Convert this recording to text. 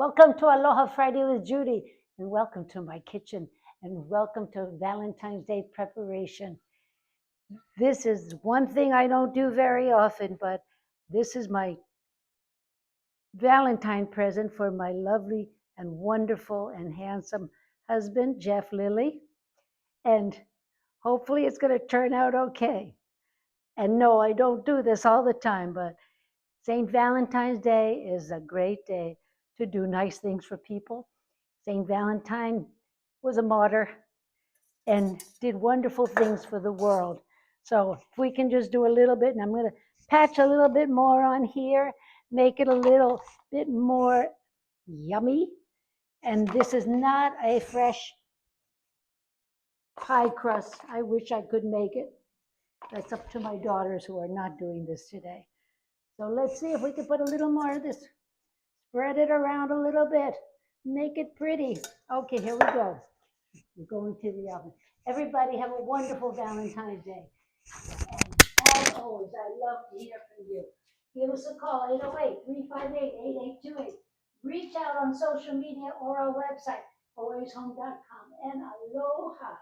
Welcome to Aloha Friday with Judy, and welcome to my kitchen, and welcome to Valentine's Day preparation. This is one thing I don't do very often, but this is my Valentine present for my lovely and wonderful and handsome husband, Jeff Lilley. And hopefully it's going to turn out okay. And no, I don't do this all the time, but Saint Valentine's Day is a great day to do nice things for people. Saint Valentine was a martyr and did wonderful things for the world. So if we can just do a little bit, and I'm going to patch a little bit more on here, make it a little bit more yummy. And this is not a fresh pie crust. I wish I could make it. That's up to my daughters who are not doing this today. So let's see if we can put a little more of this. Spread it around a little bit. Make it pretty. Okay, here we go. We're going to the oven. Everybody have a wonderful Valentine's Day. And as always, I love to hear from you. Give us a call, 808-358-8828. Reach out on social media or our website, alwayshome.com. And aloha.